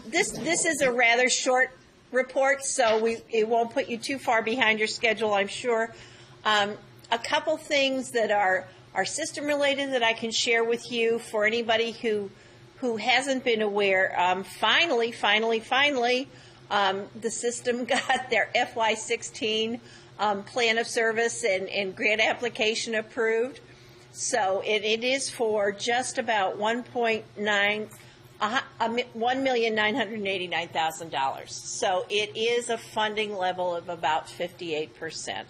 This is a rather short report, so it won't put you too far behind your schedule, I'm sure. A couple things that are system related that I can share with you for anybody who hasn't been aware. Finally, the system got their FY16 plan of service and grant application approved. So it is for just about $1,989,000. So it is a funding level of about 58%.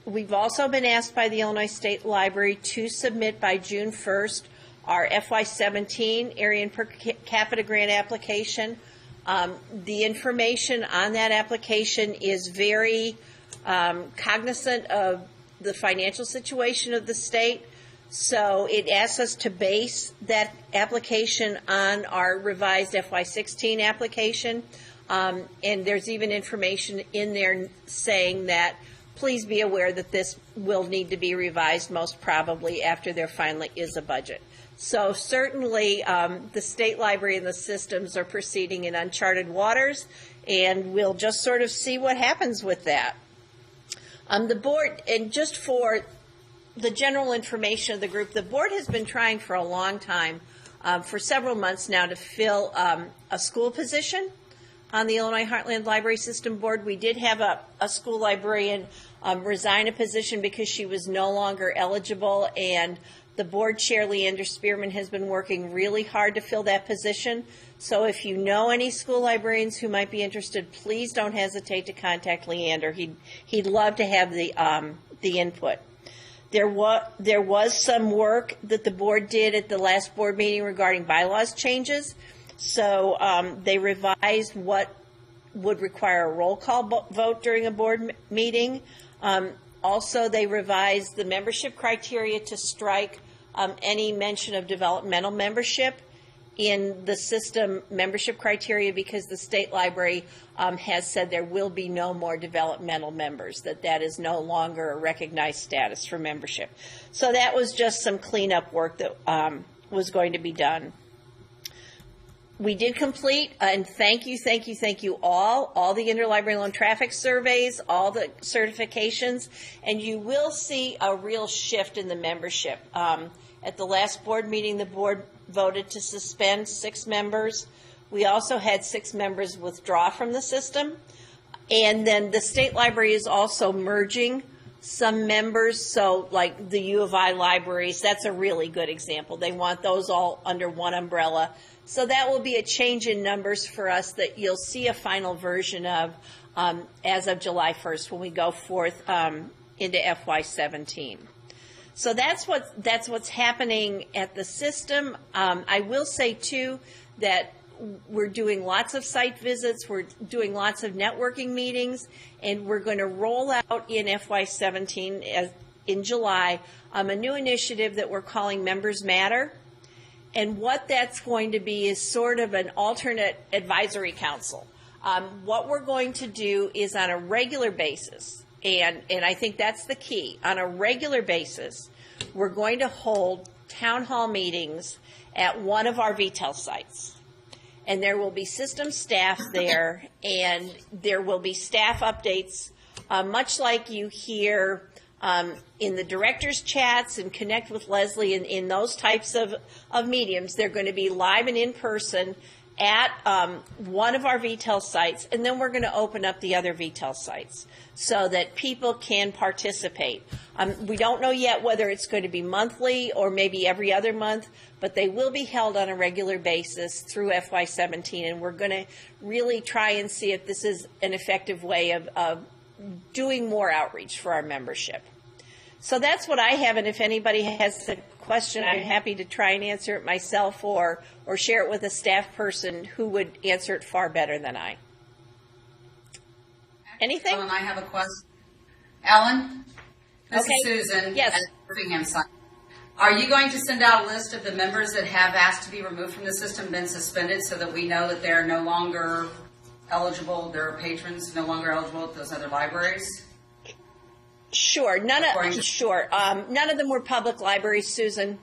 We've also been asked by the Illinois State Library to submit by June 1st our FY17 area and per capita grant application. The information on that application is very cognizant of the financial situation of the state. So it asks us to base that application on our revised FY16 application. And there's even information in there saying that please be aware that this will need to be revised most probably after there finally is a budget. So certainly the state library and the systems are proceeding in uncharted waters, and we'll just sort of see what happens with that. The board, and just for the general information of the group, the board has been trying for a long time, for several months now, to fill a school position on the Illinois Heartland Library System Board. We did have a school librarian resign a position because she was no longer eligible, and the board chair, Leander Spearman, has been working really hard to fill that position. So if you know any school librarians who might be interested, please don't hesitate to contact Leander. He'd love to have the input. There was some work that the board did at the last board meeting regarding bylaws changes. So they revised what would require a roll call vote during a board meeting. Also, they revised the membership criteria to strike any mention of developmental membership in the system membership criteria, because the state library has said there will be no more developmental members, that is no longer a recognized status for membership. So that was just some cleanup work that was going to be done. We did complete, and thank you all the interlibrary loan traffic surveys, all the certifications, and you will see a real shift in the membership. At the last board meeting, the board voted to suspend 6 members. We also had 6 members withdraw from the system. And then the state library is also merging some members. So like the U of I libraries, that's a really good example. They want those all under one umbrella. So that will be a change in numbers for us that you'll see a final version of as of July 1st when we go forth into FY17. So that's what's happening at the system. I will say, too, that we're doing lots of site visits, we're doing lots of networking meetings, and we're going to roll out in FY17 in July a new initiative that we're calling Members Matter. And what that's going to be is sort of an alternate advisory council. What we're going to do is on a regular basis, and I think that's the key, on a regular basis, we're going to hold town hall meetings at one of our VTEL sites. And there will be system staff there, and there will be staff updates, much like you hear in the director's chats and connect with Leslie in those types of mediums. They're going to be live and in person at one of our VTEL sites, and then we're going to open up the other VTEL sites so that people can participate. We don't know yet whether it's going to be monthly or maybe every other month, but they will be held on a regular basis through FY17, and we're going to really try and see if this is an effective way of doing more outreach for our membership. So that's what I have, and if anybody has a question, I'm happy to try and answer it myself or share it with a staff person who would answer it far better than I. Anything? Ellen, I have a question. Ellen, this okay. is Susan. Yes. At Birmingham site. Are you going to send out a list of the members that have asked to be removed from the system, been suspended, so that we know that they're no longer eligible, their patrons no longer eligible at those other libraries? Sure. None of them were public libraries, Susan.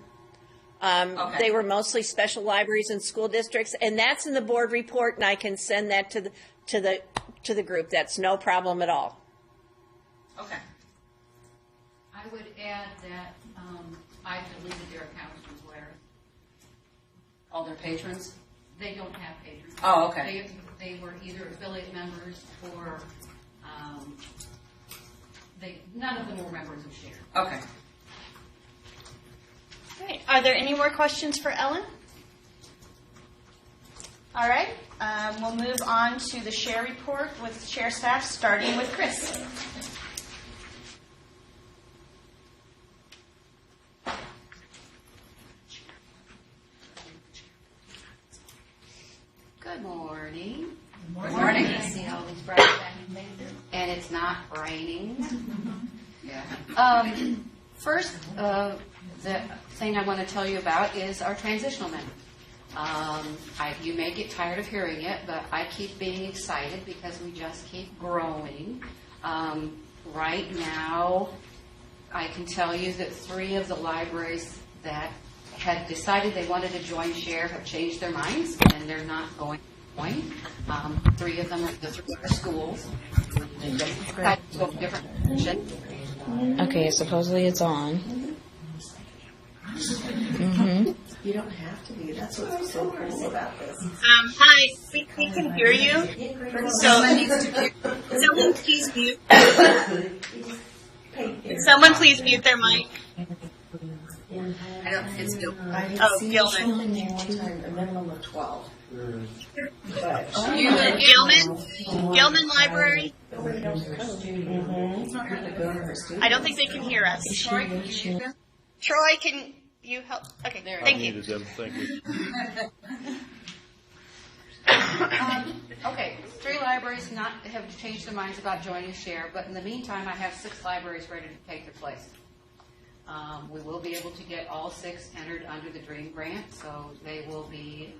Okay. They were mostly special libraries and school districts, and that's in the board report, and I can send that to the group. That's no problem at all. Okay. I would add that I deleted their accounts from Blair. All their patrons? They don't have patrons. Oh, okay. They were either affiliate members or none of them were members of SHARE. Okay. All right. Are there any more questions for Ellen? All right. We'll move on to the SHARE report with SHARE staff, starting with Chris. Good morning. Good morning. I see all these bright shining faces. And it's not raining. Yeah. First, the thing I want to tell you about is our transitional member. You may get tired of hearing it, but I keep being excited because we just keep growing. Right now, I can tell you that 3 of the libraries that had decided they wanted to join SHARE have changed their minds, and they're not going. 3 of them are the 3 schools. Different. Okay, supposedly it's on. Mm-hmm. You don't have to be. That's what's so cool about this. Hi, we can hear you. Someone please mute. Someone please mute their mic. I don't think it's Gil. Gilman. A minimum of 12. Gilman Library. Mm-hmm. I don't think they can hear us. Troy, can you help? Okay, thank you. Thank you. Okay, 3 libraries have changed their minds about joining SHARE, but in the meantime, I have 6 libraries ready to take their place. We will be able to get all 6 entered under the DREAM grant, so they will be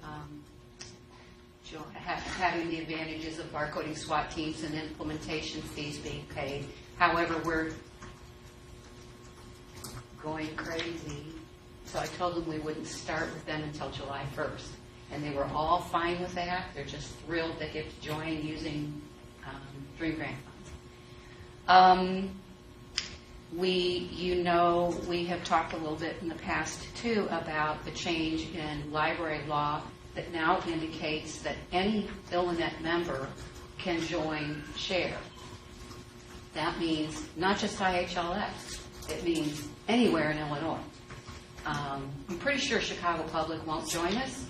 having the advantages of barcoding SWAT teams and implementation fees being paid. However, we're going crazy, so I told them we wouldn't start with them until July 1st. And they were all fine with that. They're just thrilled they get to join using DREAM grant funds. We have talked a little bit in the past, too, about the change in library law that now indicates that any Illinois member can join SHARE. That means not just IHLS. It means anywhere in Illinois. I'm pretty sure Chicago Public won't join us,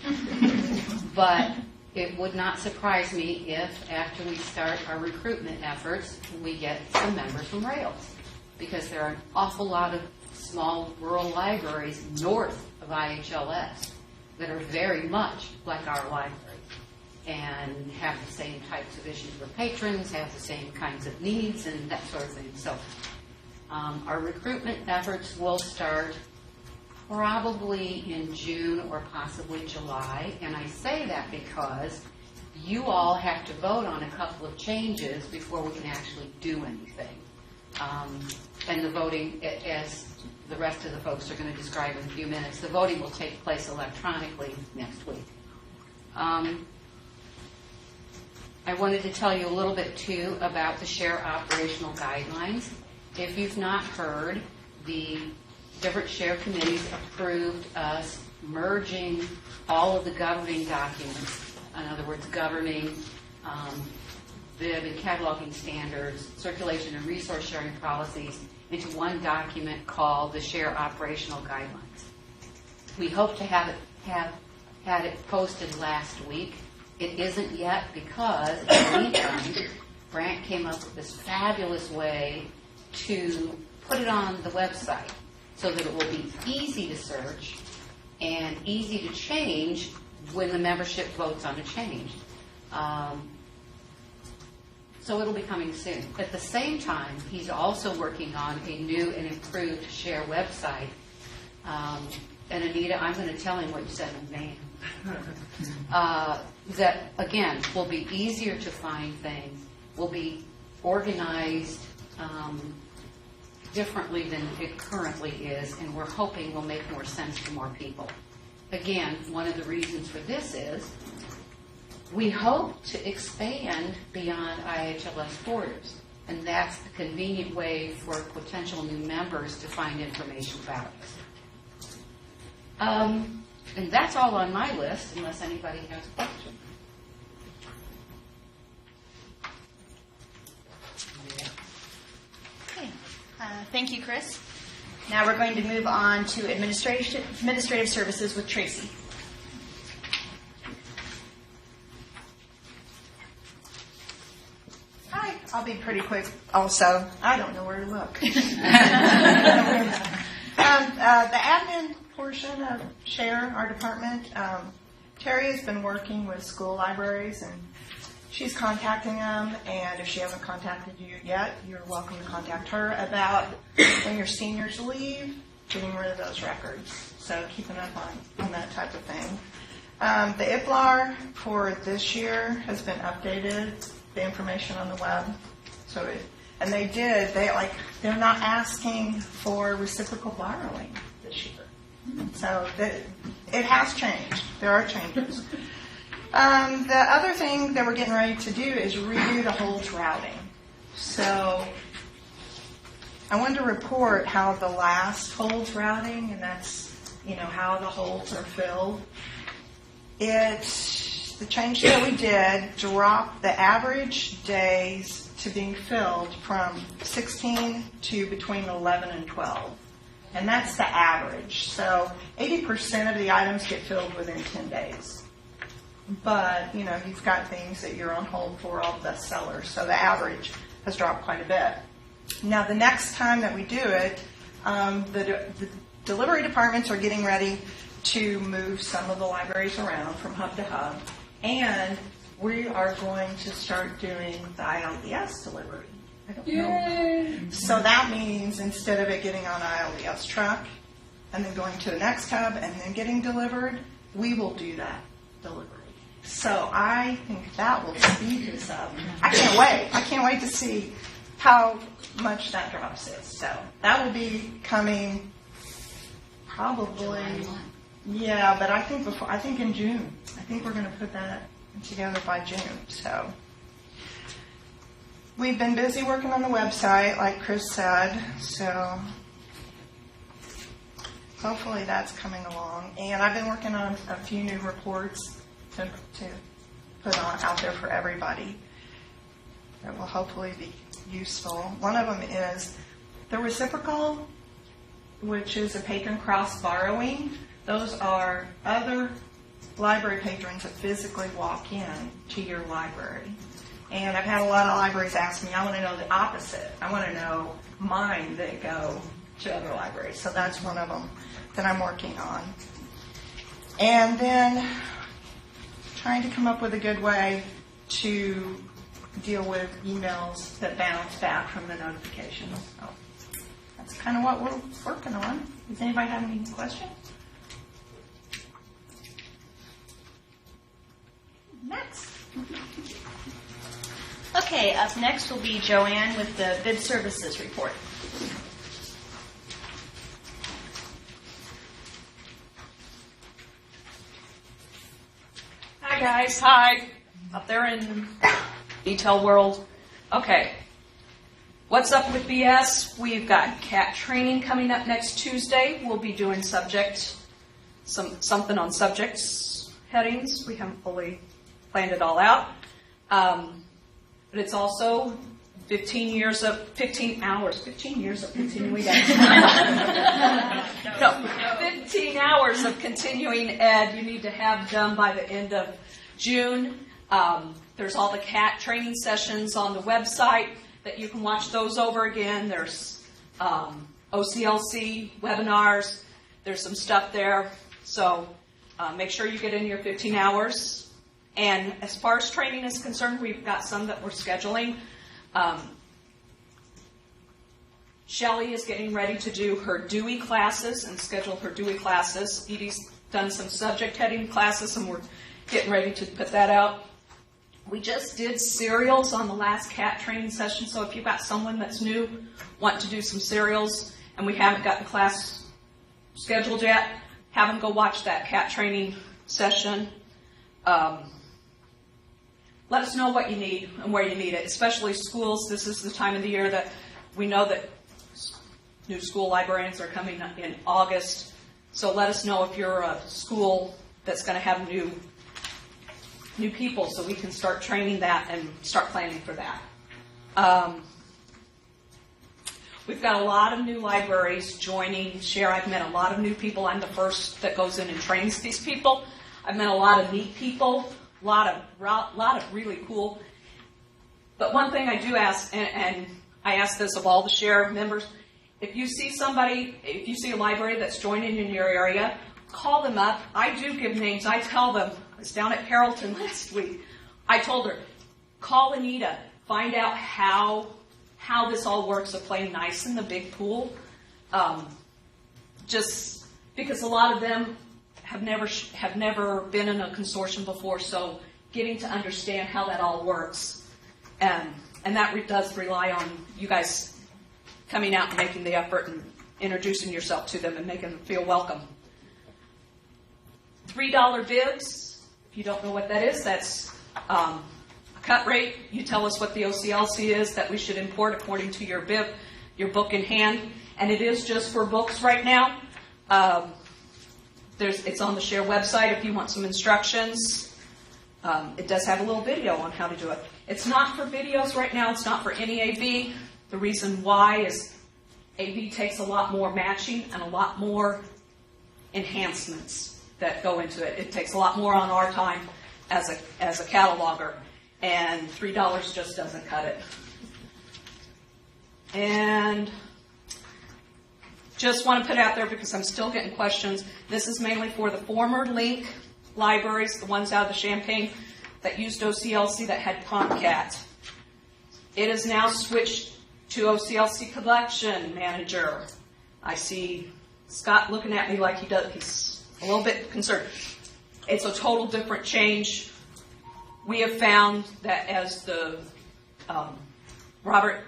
but it would not surprise me if, after we start our recruitment efforts, we get some members from Rails, because there are an awful lot of small rural libraries north of IHLS that are very much like our library and have the same types of issues with patrons, have the same kinds of needs, and that sort of thing. So our recruitment efforts will start probably in June or possibly July, and I say that because you all have to vote on a couple of changes before we can actually do anything. And the voting, as the rest of the folks are going to describe in a few minutes, the voting will take place electronically next week. I wanted to tell you a little bit, too, about the SHARE operational guidelines. If you've not heard, the different SHARE committees approved us merging all of the governing documents, in other words, governing bib and cataloging standards, circulation and resource sharing policies, into one document called the SHARE operational guidelines. We hope to have had it posted last week. It isn't yet because, in the meantime, Brant came up with this fabulous way to put it on the website so that it will be easy to search and easy to change when the membership votes on a change. So it'll be coming soon. At the same time, he's also working on a new and improved SHARE website. And Anita, I'm going to tell him what you said in name. That, again, will be easier to find things, will be organized differently than it currently is, and we're hoping will make more sense to more people. Again, one of the reasons for this is we hope to expand beyond IHLS borders, and that's a convenient way for potential new members to find information about us. And that's all on my list, unless anybody has a question. Okay. Thank you, Chris. Now we're going to move on to administrative services with Tracy. Hi. I'll be pretty quick also. I don't know where to look. The admin portion of SHARE, our department, Terry has been working with school libraries, and she's contacting them, and if she hasn't contacted you yet, you're welcome to contact her about when your seniors leave, getting rid of those records. So keeping up on that type of thing. The IPLAR for this year has been updated, the information on the web. So they're not asking for reciprocal borrowing this year. So it has changed. There are changes. The other thing that we're getting ready to do is redo the holds routing. So I wanted to report how the last holds routing, and that's how the holds are filled. The change that we did dropped the average days to being filled from 16 to between 11 and 12. And that's the average. So 80% of the items get filled within 10 days. But, you've got things that you're on hold for, all the sellers. So the average has dropped quite a bit. Now, the next time that we do it, the delivery departments are getting ready to move some of the libraries around from hub to hub. And we are going to start doing the ILDS delivery. I don't know. So that means instead of it getting on an ILDS truck and then going to the next hub and then getting delivered, we will do that delivery. So I think that will speed this up. I can't wait. I can't wait to see how much that drops is. So that will be coming probably, yeah, but I think in June. I think we're going to put that together by June. So we've been busy working on the website, like Chris said. So hopefully that's coming along. And I've been working on a few new reports to put out there for everybody that will hopefully be useful. One of them is the reciprocal, which is a patron cross borrowing. Those are other library patrons that physically walk in to your library. And I've had a lot of libraries ask me, I want to know the opposite. I want to know mine that go to other libraries. So that's one of them that I'm working on. And then trying to come up with a good way to deal with emails that bounce back from the notifications. So that's kind of what we're working on. Does anybody have any questions? Next. Okay, up next will be Joanne with the bid services report. Hi guys, hi. Up there in detail world. Okay. What's up with BS? We've got CAT training coming up next Tuesday. We'll be doing something on subjects headings. We haven't fully planned it all out. But it's also 15 hours of continuing ed. No, 15 hours of continuing ed you need to have done by the end of June. There's all the CAT training sessions on the website that you can watch those over again. There's OCLC webinars. There's some stuff there. So make sure you get in your 15 hours. And as far as training is concerned, we've got some that we're scheduling. Shelley is getting ready to do her Dewey classes and schedule her Dewey classes. Edie's done some subject heading classes, and we're getting ready to put that out. We just did serials on the last CAT training session, so if you've got someone that's new, want to do some serials, and we haven't got the class scheduled yet, have them go watch that CAT training session. Let us know what you need and where you need it, especially schools. This is the time of the year that we know that new school librarians are coming in August. So let us know if you're a school that's going to have new people so we can start training that and start planning for that. We've got a lot of new libraries joining SHARE. I've met a lot of new people. I'm the first that goes in and trains these people. I've met a lot of neat people, a lot of really cool. But one thing I do ask, and I ask this of all the SHARE members, if you see a library that's joining in your area, call them up. I do give names. I tell them. I was down at Carrollton last week. I told her, call Anita, find out how this all works of playing nice in the big pool. Just because a lot of them have never been in a consortium before, so getting to understand how that all works. And that does rely on you guys coming out and making the effort and introducing yourself to them and making them feel welcome. $3 bibs. If you don't know what that is, that's a cut rate. You tell us what the OCLC is that we should import according to your bib, your book in hand. And it is just for books right now. It's on the SHARE website if you want some instructions. It does have a little video on how to do it. It's not for videos right now. It's not for any AV. The reason why is AV takes a lot more matching and a lot more enhancements that go into it. It takes a lot more on our time as a cataloger, and $3 just doesn't cut it. And just want to put out there, because I'm still getting questions, this is mainly for the former Link libraries, the ones out of the Champaign that used OCLC that had PromptCat. It is now switched to OCLC Collection Manager. I see Scott looking at me like he's a little bit concerned. It's a total different change. We have found that as the Robert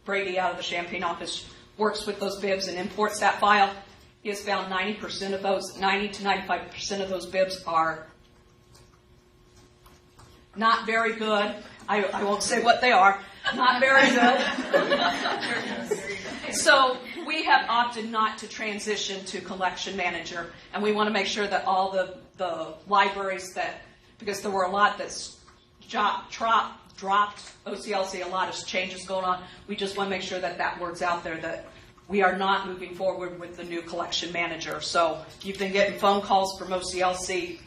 Brady out of the Champaign office works with those bibs and imports that file, he has found 90 to 95% of those bibs are not very good. I won't say what they are. Not very good. So we have opted not to transition to Collection Manager, and we want to make sure that all the libraries because there were a lot that's dropped OCLC, a lot of changes going on. We just want to make sure that works out there, that we are not moving forward with the new Collection Manager. So if you've been getting phone calls from OCLC,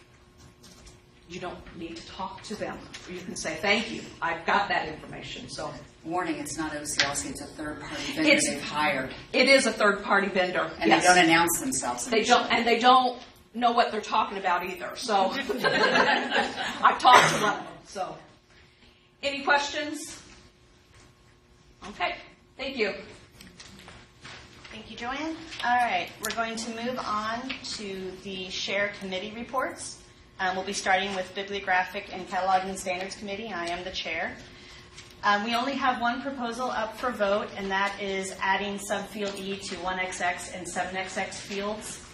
you don't need to talk to them. You can say, thank you, I've got that information. So, warning, it's not OCLC, it's a third-party vendor they've hired. It is a third-party vendor. And yes. They don't announce themselves. They don't know what they're talking about either. So I've talked to them. So any questions? Okay, thank you. Thank you, Joanne. All right, we're going to move on to the SHARE committee reports. We'll be starting with Bibliographic and Cataloging Standards Committee, and I am the chair. We only have one proposal up for vote, and that is adding subfield E to 1XX and 7XX fields.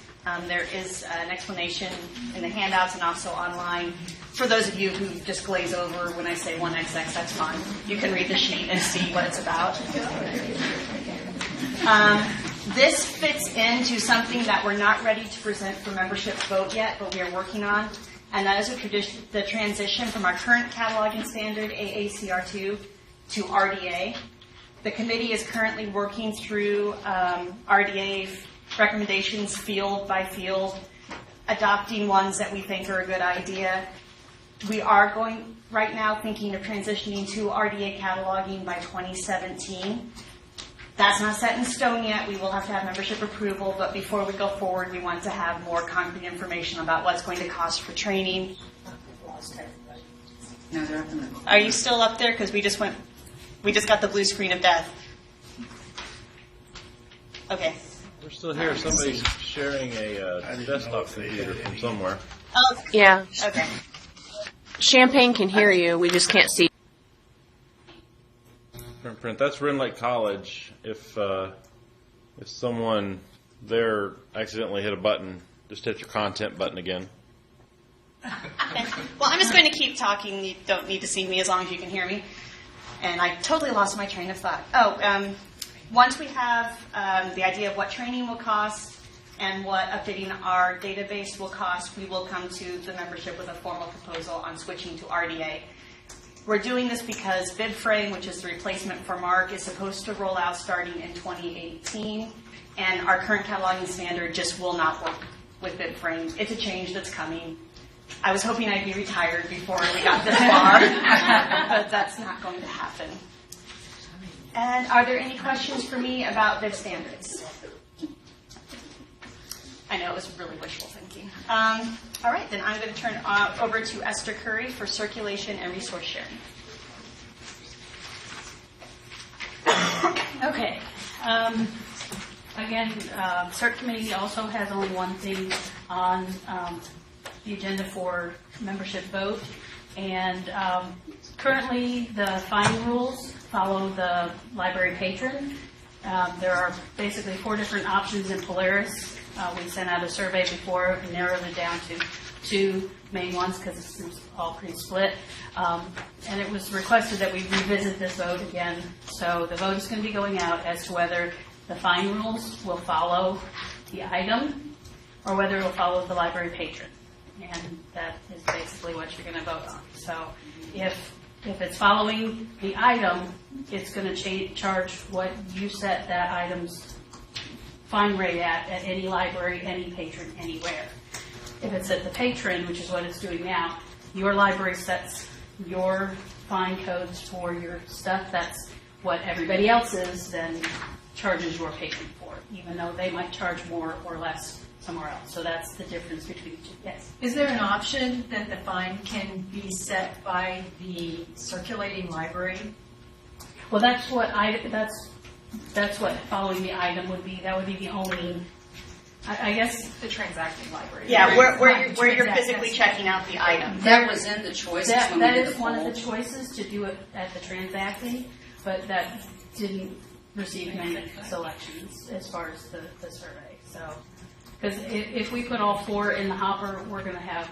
There is an explanation in the handouts and also online. For those of you who just glaze over when I say 1XX, that's fine. You can read the sheet and see what it's about. This fits into something that we're not ready to present for membership vote yet, but we are working on, and that is the transition from our current cataloging standard, AACR2, to RDA. The committee is currently working through RDA recommendations field by field, adopting ones that we think are a good idea. We are going right now thinking of transitioning to RDA cataloging by 2017. That's not set in stone yet. We will have to have membership approval, but before we go forward, we want to have more concrete information about what's going to cost for training. No, they're up in the corner. Are you still up there? Because we just got the blue screen of death. Okay. We're still here. Somebody's sharing a desktop computer from somewhere. Oh, Yeah. okay. Champaign can hear you. We just can't see. Print. That's Wren Lake College. If someone there accidentally hit a button, just hit your content button again. Well, I'm just going to keep talking. You don't need to see me as long as you can hear me. And I totally lost my train of thought. Once we have the idea of what training will cost and what updating our database will cost, we will come to the membership with a formal proposal on switching to RDA. We're doing this because BibFrame, which is the replacement for MARC, is supposed to roll out starting in 2018, and our current cataloging standard just will not work with BibFrame. It's a change that's coming. I was hoping I'd be retired before we got this far, but that's not going to happen. And are there any questions for me about Bib standards? I know it was really wishful thinking. All right, then I'm going to turn over to Esther Curry for circulation and resource sharing. Okay. Again, CERT committee also has only one thing on the agenda for membership vote, and currently the fine rules follow the library patron. There are basically 4 different options in Polaris. We sent out a survey before and narrowed it down to 2 main ones because it's all pretty split. And it was requested that we revisit this vote again. So the vote is going to be going out as to whether the fine rules will follow the item or whether it will follow the library patron. And that is basically what you're going to vote on. So if it's following the item, it's going to charge what you set that item's fine rate at any library, any patron, anywhere. If it's at the patron, which is what it's doing now, your library sets your fine codes for your stuff. That's what everybody else's then charges your patron for, even though they might charge more or less somewhere else. So that's the difference between the two. Yes. Is there an option that the fine can be set by the circulating library? Well, that's what following the item would be. That would be the only, I guess, The transacting library. Yeah, where you're physically checking out the item. That was in the choices when that we did is the one poll. of the choices to do it at the transacting, but that didn't receive many selections as far as the survey. So, because if we put all 4 in the hopper, we're going to have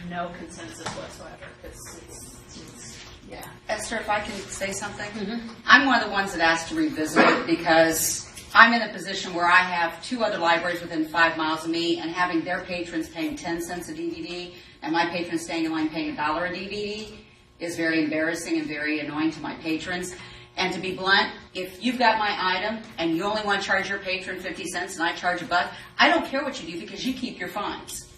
no consensus whatsoever. Because it's yeah. Esther, if I can say something, I'm one of the ones that asked to revisit it because I'm in a position where I have 2 other libraries within 5 miles of me, and having their patrons paying 10 cents a DVD and my patrons staying in line paying $1 a DVD is very embarrassing and very annoying to my patrons. And to be blunt, if you've got my item and you only want to charge your patron 50 cents and I charge $1, I don't care what you do because you keep your fines.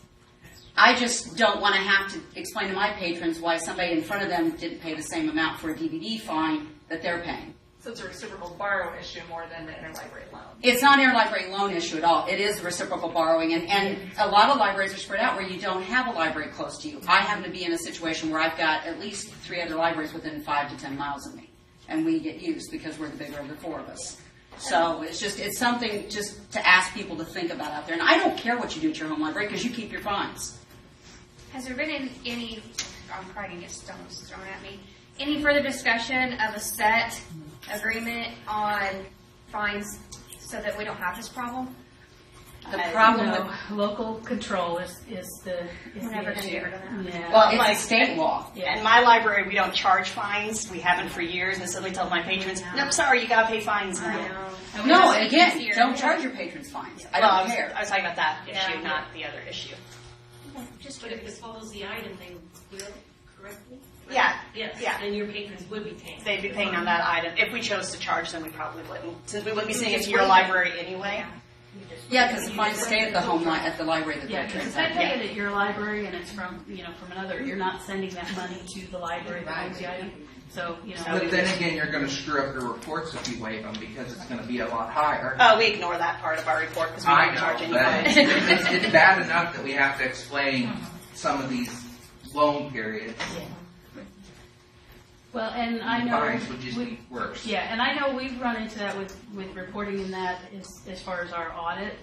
I just don't want to have to explain to my patrons why somebody in front of them didn't pay the same amount for a DVD fine that they're paying. So it's a reciprocal borrow issue more than the interlibrary loan. It's not an interlibrary loan issue at all. It is reciprocal borrowing. And a lot of libraries are spread out where you don't have a library close to you. I happen to be in a situation where I've got at least 3 other libraries within 5 to 10 miles of me. And we get used because we're the bigger of the 4 of us. So it's something just to ask people to think about out there. And I don't care what you do at your home library because you keep your fines. Has there been any, I'm probably going to get stones thrown at me, any further discussion of a set agreement on fines so that we don't have this problem? The problem No, with local control is the We're never going to issue. get rid of that. Yeah. well, it's a state law. Yeah, in my library, we don't charge fines. We haven't for years, and suddenly tell my patrons, nope, sorry, you got to pay fines now. No, and again, don't charge your patrons fines. I don't care. I was talking about that issue, not the other issue. But if it follows the item, they will correctly? Yeah. Yes. Yeah. And your patrons would be paying. They'd be paying on that item. If we chose to charge them, we probably wouldn't, since we wouldn't be sending it to your library anyway. Yeah, because the fines stay at the home at the library that Yeah, they're because if they transacting. pay it at your library and it's from another, you're not sending that money to the library that owns the item. So, But then again, you're going to screw up your reports if you waive them because it's going to be a lot higher. Oh, we ignore that part of our report because we I don't know, charge any but fines. it's bad enough that we have to explain some of these loan periods. well, and I know Fines would just be worse. Yeah, and I know we've run into that with reporting in that as far as our audit,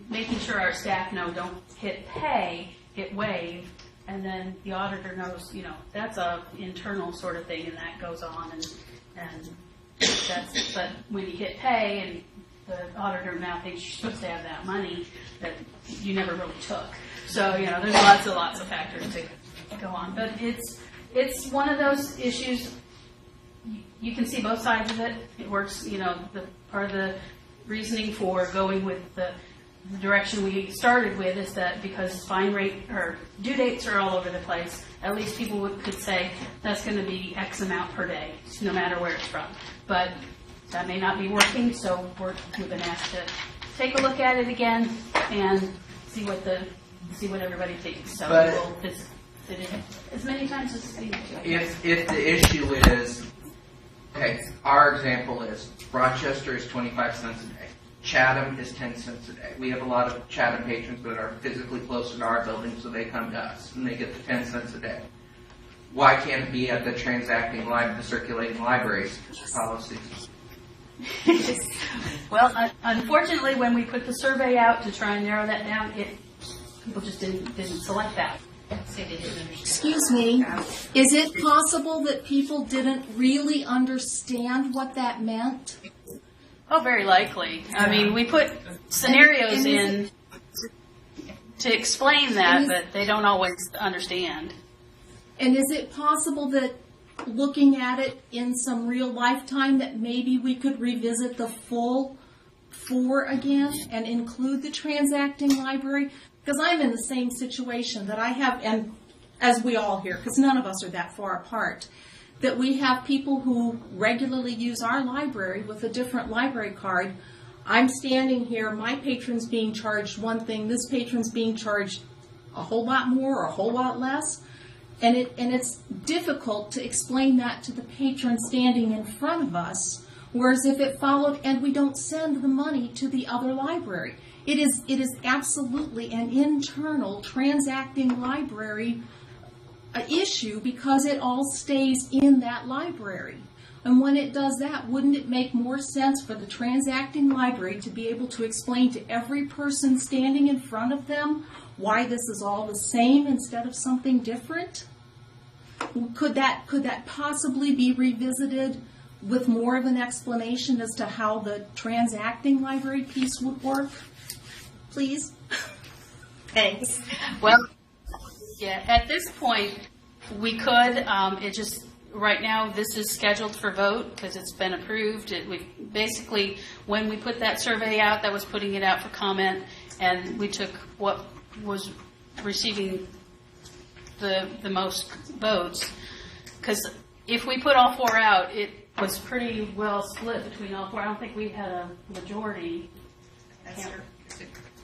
making sure our staff know don't hit pay, hit waive, and then the auditor knows, that's a internal sort of thing, and that goes on, and that's, but when you hit pay, and the auditor now thinks you're supposed to have that money that you never really took. So, there's lots of factors to go on, but it's one of those issues. You can see both sides of it. It works, part of the reasoning for going with the direction we started with is that because fine rate or due dates are all over the place, at least people could say that's going to be X amount per day, no matter where it's from. But that may not be working, so we've been asked to take a look at it again and see what everybody thinks. So we'll visit it as many times as we need to. If the issue is, okay, our example is Rochester is 25 cents a day. Chatham is 10 cents a day. We have a lot of Chatham patrons that are physically closer to our building, so they come to us, and they get the 10 cents a day. Why can't it be at the the circulating libraries policies? Well, unfortunately, when we put the survey out to try and narrow that down, people just didn't select that. Excuse me, is it possible that people didn't really understand what that meant? Oh, very likely. I mean, we put scenarios in to explain that, but they don't always understand. And is it possible that looking at it in some real lifetime that maybe we could revisit the full 4 again and include the transacting library? Because I'm in the same situation that I have, and as we all here, because none of us are that far apart, that we have people who regularly use our library with a different library card. I'm standing here, my patron's being charged one thing, this patron's being charged a whole lot more or a whole lot less. And it's difficult to explain that to the patron standing in front of us, whereas if it followed and we don't send the money to the other library. It is absolutely an internal transacting library issue because it all stays in that library. And when it does that, wouldn't it make more sense for the transacting library to be able to explain to every person standing in front of them why this is all the same instead of something different? Could that possibly be revisited with more of an explanation as to how the transacting library piece would work? Please? Thanks. Well, yeah, at this point, we could. It just, right now, this is scheduled for vote because it's been approved. We basically, when we put that survey out, that was putting it out for comment, and we took what was receiving the most votes. Because if we put all 4 out, it was pretty well split between all 4. I don't think we had a majority.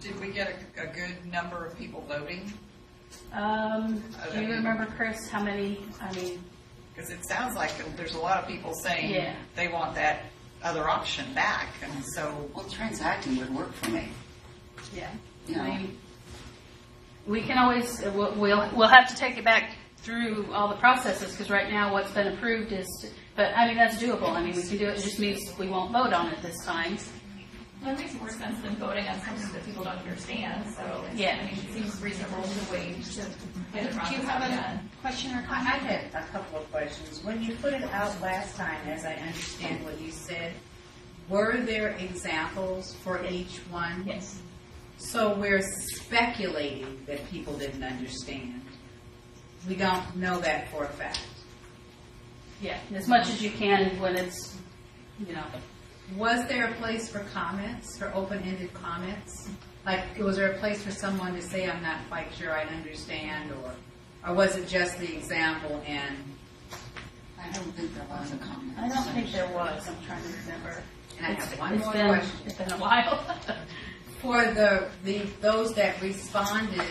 Did we get a good number of people voting? Do you remember, Chris, how many? I mean, because it sounds like there's a lot of people saying they want that other option back, and so transacting would work for me. Yeah, you know. I mean, we can always we'll have to take it back through all the processes because right now what's been approved is. But I mean that's doable. I mean we can do it. It just means we won't vote on it this time. Well, it makes more sense than voting on something that people don't understand. So I mean, it seems reasonable to wait to get it. Do you have a question or comment? I had a couple of questions. When you put it out last time, as I understand what you said, were there examples for each one? Yes. So we're speculating that people didn't understand. We don't know that for a fact. Yeah, as much as you can when it's, Was there a place for comments, for open-ended comments? Like, was there a place for someone to say, I'm not quite sure I understand, or was it just the example and... I don't think there was a comment. I don't think there was. I'm trying to remember. And I have one more question. It's been a while. For those that responded,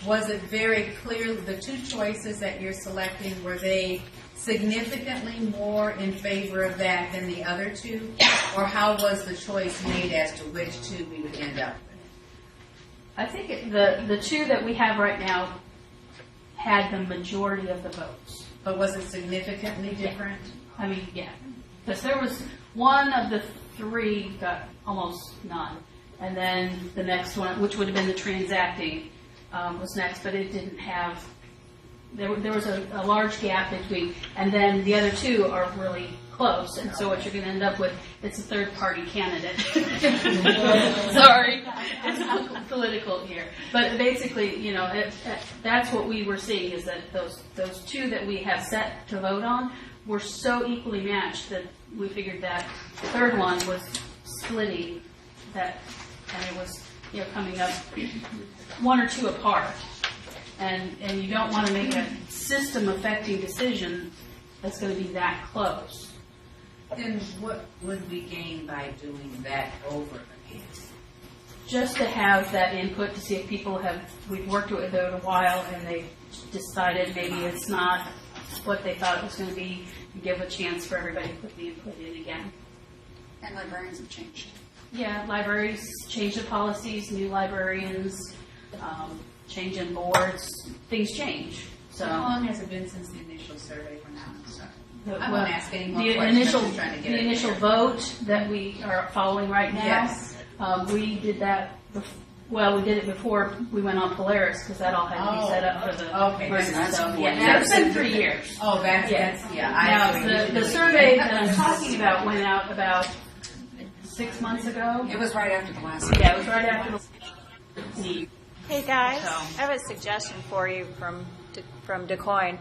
was it very clear, the 2 choices that you're selecting, were they significantly more in favor of that than the other 2? Or how was the choice made as to which 2 we would end up with? I think the 2 that we have right now had the majority of the votes. But was it significantly different? I mean, yeah. Because there was one of the 3 got almost none. And then the next one, which would have been the transacting, was next, but it didn't have there was a large gap between, and then the other two are really close, and so what you're going to end up with, it's a third-party candidate. Sorry, it's not political here, but basically, you know, that's what we were seeing, is that those two that we have set to vote on were so equally matched that we figured that third one was splitting that, and it was, you know, coming up one or two apart, and you don't want to make a system-affecting decision that's going to be that close. Then what would we gain by doing that over again? Just to have that input to see if people we've worked with it a while and they decided maybe it's not what they thought it was going to be, and give a chance for everybody to put the input in again. And librarians have changed. Yeah, libraries change the policies, new librarians, change in boards, things change. So how long has it been since the initial survey for now? I well, won't ask any more the questions. initial vote that we are following right now. Yes. We did that. We did it before we went on Polaris because that all had to be set up for the. Okay. So yeah, it's been 3 years. Oh, that's Now the survey that I'm talking about went out about 6 months ago. It was right after the last. Yeah, it was right after the. Hey guys, I have a suggestion for you from DuQuoin.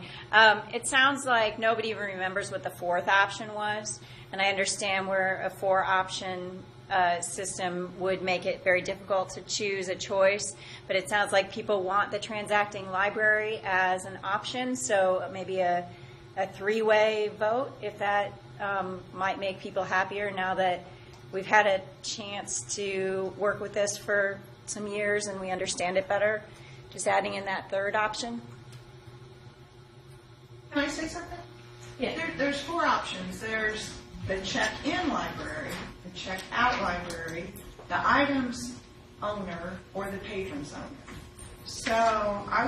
It sounds like nobody even remembers what the fourth option was, and I understand where a 4-option system would make it very difficult to choose a choice, but it sounds like people want the transacting library as an option, so maybe a 3-way vote, if that might make people happier now that we've had a chance to work with this for some years and we understand it better, just adding in that third option. Can I say something? Yeah. There's 4 options. There's the check-in library, the check-out library, the items owner, or the patrons owner. So I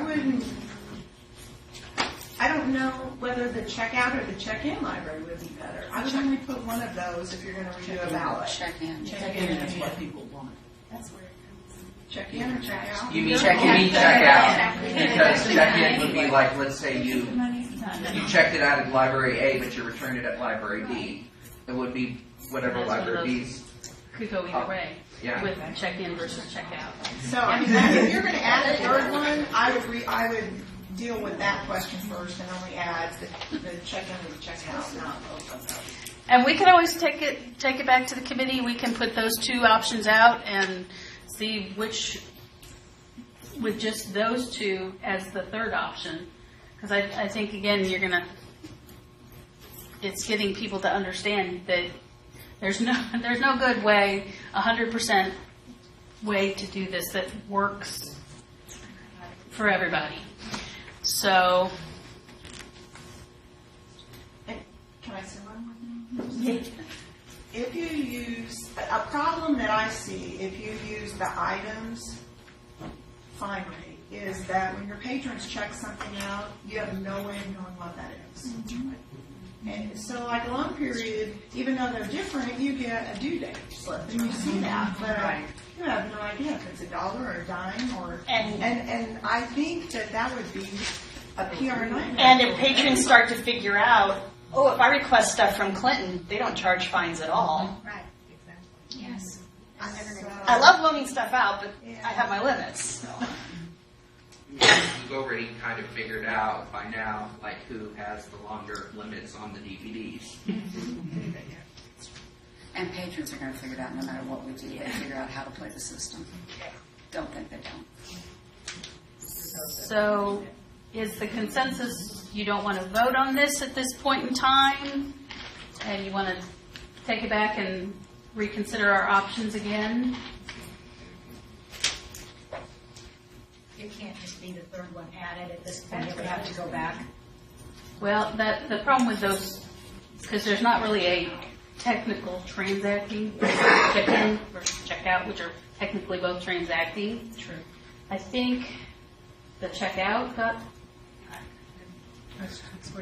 don't know whether the check-out or the check-in library would be better. I would only put one of those if you're going to redo a ballot. Check-in. Check-in is what people want. That's where it comes in. Check-in or check-out? You mean check-out. Because check-in would be like, let's say you checked it out at library A, but you returned it at library B. It would be whatever library B's. Could go either way. Yeah. With check-in versus check-out. So I mean, if you're going to add a third one, I would deal with that question first and only add the check-in and the check-out, not both of those. And we can always take it back to the committee. We can put those 2 options out and see which, with just those 2 as the third option. Because I think, again, it's getting people to understand that there's no good way, 100% way to do this that works for everybody. So. Can I say one more thing? If you use, a problem that I see, if you use the items fine rate, is that when your patrons check something out, you have no way of knowing what that is. And so like a long period, even though they're different, you get a due date slip, and you see that, but you have no idea if it's $1 or a dime, or and I think that would be a PR nightmare. And if patrons start to figure out, oh, if I request stuff from Clinton, they don't charge fines at all. Right, exactly. Yes. I love loaning stuff out, but I have my limits. So. You've already kind of figured out by now, like, who has the longer limits on the DVDs. And patrons are going to figure it out no matter what we do. They figure out how to play the system. Don't think they don't. So is the consensus you don't want to vote on this at this point in time? And you want to take it back and reconsider our options again? It can't just be the third one added at this point. It would have to go back. Well, the problem with those, because there's not really a technical transacting, check-in versus check-out, which are technically both transacting. True. I think the check-out got.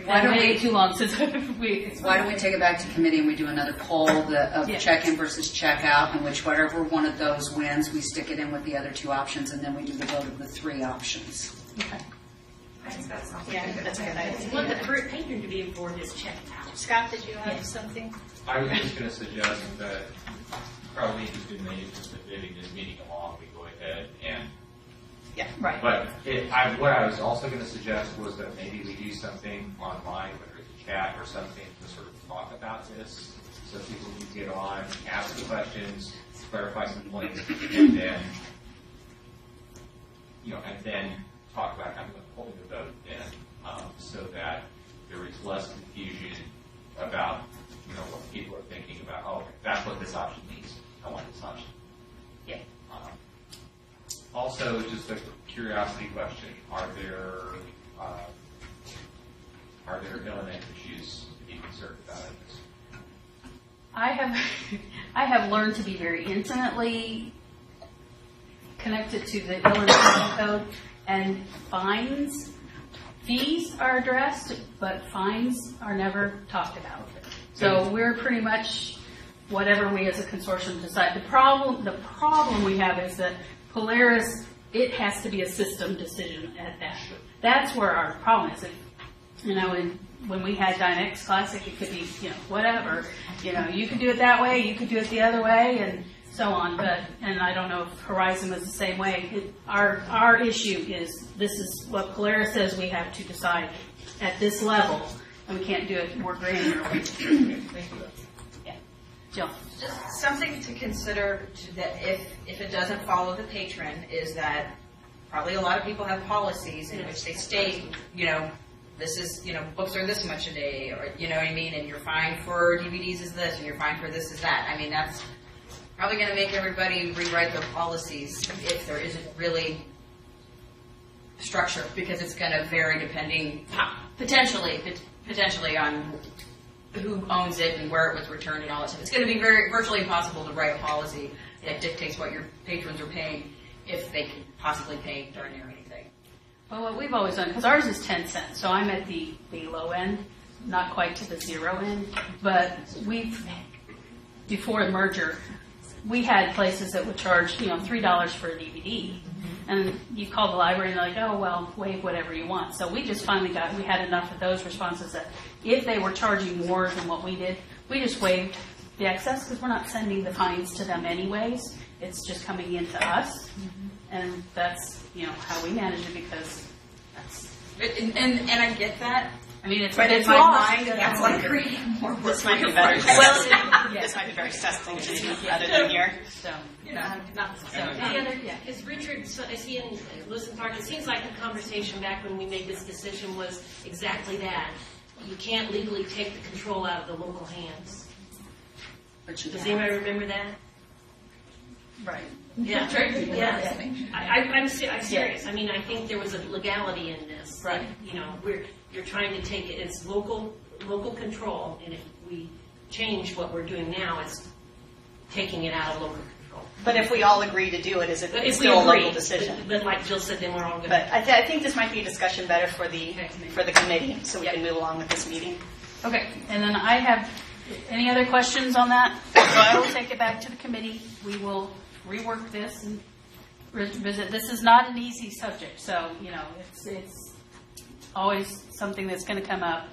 Why don't we too long since Why don't we take it back to committee and we do another poll of check-in versus check-out, in which whatever one of those wins, we stick it in with the other 2 options, and then we do the vote of the 3 options. Okay. I think that's something. Yeah, that's a good idea. What the patron to be informed is checked out. Scott, did you have something? I was just going to suggest that probably just in the interest of getting this meeting along, we go ahead and. Yeah, right. But what I was also going to suggest was that maybe we do something online, whether it's a chat or something, to sort of talk about this, so people can get on, ask the questions, clarify some points, and then, and then talk about kind of holding the vote then, so that there is less confusion about, what people are thinking about. Oh, that's what this option means. I want this option. Yeah. Also, just a curiosity question: Are there internet issues to be concerned about in this? I have learned to be very intimately connected to the Illinois Code, and fees are addressed, but fines are never talked about. So we're pretty much whatever we as a consortium decide. The problem we have is that Polaris, it has to be a system decision at that. That's where our problem is. When we had Dynex Classic, it could be, whatever. You could do it that way, you could do it the other way, and so on. And I don't know if Horizon was the same way. Our issue is this is what Polaris says we have to decide at this level, and we can't do it more granularly. Yeah. Jill. Just something to consider that if it doesn't follow the patron is that probably a lot of people have policies in which they state, this is, books are this much a day, or, you know what I mean, and your fine for DVDs is this, and your fine for this is that. I mean, that's probably going to make everybody rewrite their policies if there isn't really structure, because it's going to vary depending, potentially on who owns it and where it was returned and all that stuff. It's going to be virtually impossible to write a policy that dictates what your patrons are paying if they can possibly pay darn near anything. Well, what we've always done, because ours is 10 cents, so I'm at the low end, not quite to the zero end, but before the merger, we had places that would charge, $3 for a DVD. And you call the library and they're like, oh, well, waive whatever you want. So we just finally we had enough of those responses that if they were charging more than what we did, we just waived the excess because we're not sending the fines to them anyways. It's just coming into us. And that's, how we manage it because that's... And I get that. I mean, it's but in it's my lost. mind. That's like creating more work. This might be better. This might be very accessible to other than here. So, Is Richard, is he in Lewiston Park? It seems like the conversation back when we made this decision was exactly that. You can't legally take the control out of the local hands. Does anybody remember that? Right. Yeah. I'm serious. I mean, I think there was a legality in this. Right. You're trying to take it. It's local control, and if we change what we're doing now, it's taking it out of local control. But if we all agree to do it, is it If still we agree, a local decision? But like Jill said, then we're all good. But I think this might be a discussion better for the committee, so we can move along with this meeting. Okay, and then I have any other questions on that? So I will take it back to the committee. We will rework this and revisit. This is not an easy subject, so it's always something that's going to come up,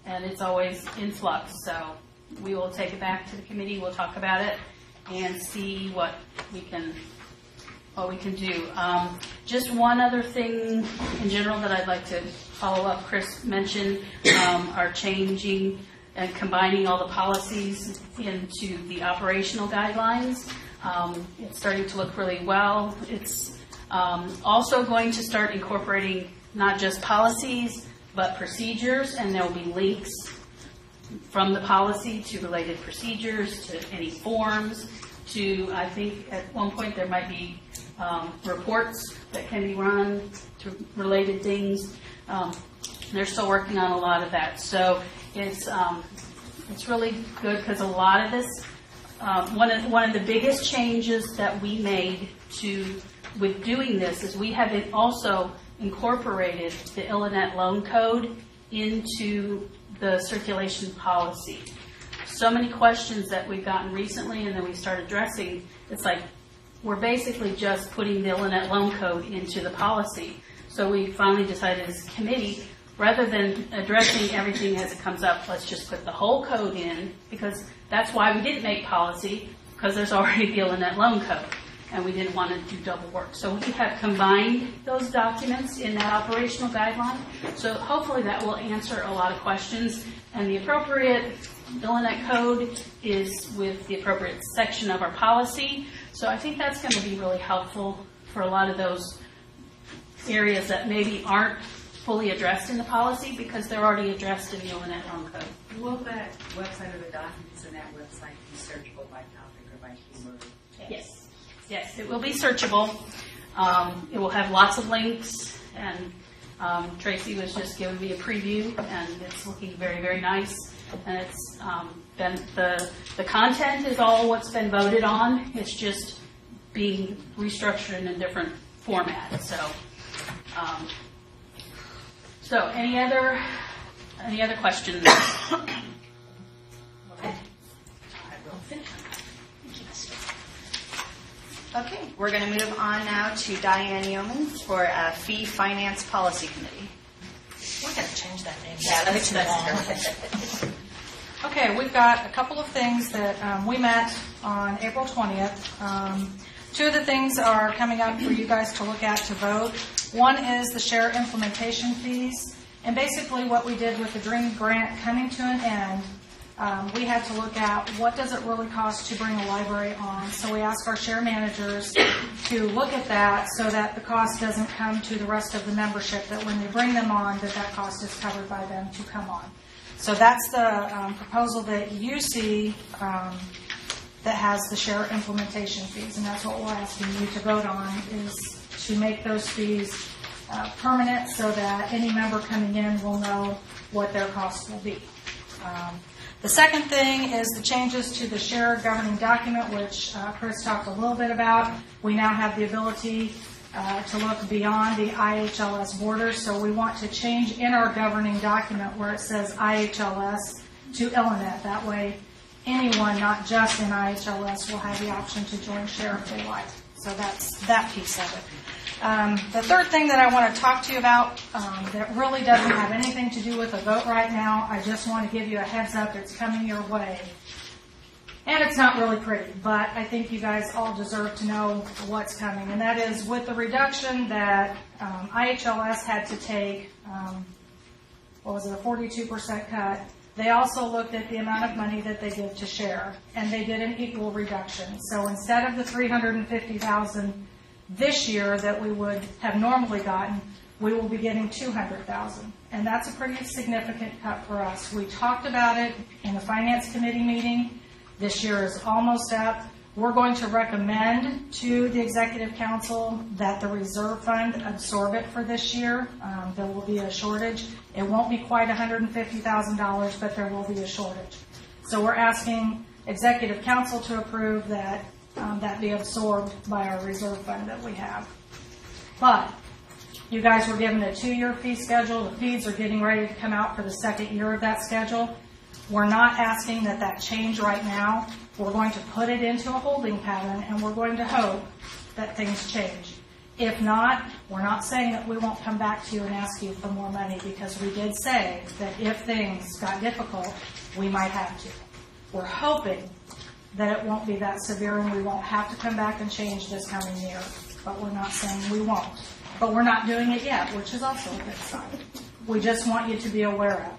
and it's always in flux. So we will take it back to the committee. We'll talk about it and see what we can do. Just one other thing in general that I'd like to follow up. Chris mentioned our changing and combining all the policies into the operational guidelines. It's starting to look really well. It's also going to start incorporating not just policies, but procedures, and there will be links from the policy to related procedures, to any forms, to, I think at one point there might be reports that can be run to related things. They're still working on a lot of that. So it's really good because a lot of this, one of the biggest changes that we made with doing this is we have also incorporated the Illinois Loan Code into the circulation policy. So many questions that we've gotten recently and then we started addressing, it's like we're basically just putting the Illinois Loan Code into the policy. So we finally decided as a committee, rather than addressing everything as it comes up, let's just put the whole code in, because that's why we didn't make policy, because there's already the Illinois loan code, and we didn't want to do double work. So we have combined those documents in that operational guideline. So hopefully that will answer a lot of questions, and the appropriate Illinois code is with the appropriate section of our policy. So I think that's going to be really helpful for a lot of those areas that maybe aren't fully addressed in the policy, because they're already addressed in the Illinois loan code. Will that website or the documents in that website be searchable by topic or by keyword? Yes. Yes, it will be searchable. It will have lots of links, and Tracy was just giving me a preview, and it's looking very, very nice. And it's been the content is all what's been voted on. It's just being restructured in a different format. So any other questions? Okay, we're going to move on now to Diane Yeoman for Fee Finance Policy Committee. We're going to change that name. Yeah, that's too long. Okay, we've got a couple of things that we met on April 20th. Two of the things are coming up for you guys to look at to vote. One is the share implementation fees. And basically what we did with the DREAM grant coming to an end, we had to look at what does it really cost to bring a library on. So we asked our share managers to look at that so that the cost doesn't come to the rest of the membership, that when they bring them on, that cost is covered by them to come on. So that's the proposal that you see that has the share implementation fees, and that's what we're asking you to vote on, is to make those fees permanent so that any member coming in will know what their costs will be. The second thing is the changes to the share governing document, which Chris talked a little bit about. We now have the ability to look beyond the IHLS borders, so we want to change in our governing document where it says IHLS to Illinois. That way, anyone not just in IHLS will have the option to join share if they like. So that's that piece of it. The third thing that I want to talk to you about that really doesn't have anything to do with the vote right now, I just want to give you a heads up, it's coming your way. And it's not really pretty, but I think you guys all deserve to know what's coming. And that is with the reduction that IHLS had to take, a 42% cut. They also looked at the amount of money that they give to share, and they did an equal reduction. So instead of the $350,000 this year that we would have normally gotten, we will be getting $200,000. And that's a pretty significant cut for us. We talked about it in the Finance Committee meeting. This year is almost up. We're going to recommend to the Executive Council that the Reserve Fund absorb it for this year. There will be a shortage. It won't be quite $150,000, but there will be a shortage. So we're asking Executive Council to approve that that be absorbed by our Reserve Fund that we have. But you guys were given a 2-year fee schedule. The fees are getting ready to come out for the second year of that schedule. We're not asking that change right now. We're going to put it into a holding pattern, and we're going to hope that things change. If not, we're not saying that we won't come back to you and ask you for more money, because we did say that if things got difficult, we might have to. We're hoping that it won't be that severe and we won't have to come back and change this coming year. But we're not saying we won't. But we're not doing it yet, which is also a good sign. We just want you to be aware of.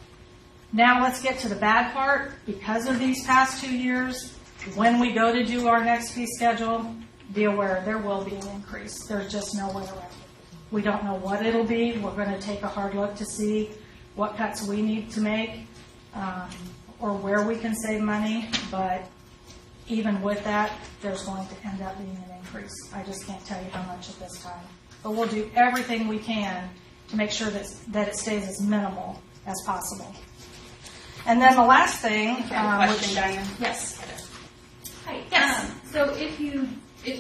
Now let's get to the bad part. Because of these past 2 years, when we go to do our next fee schedule, be aware there will be an increase. There's just no way around it. We don't know what it'll be. We're going to take a hard look to see what cuts we need to make or where we can save money. But even with that, there's going to end up being an increase. I just can't tell you how much at this time. But we'll do everything we can to make sure that it stays as minimal as possible. And then the last thing, question, Diane. Yes. Hi. Yes. So if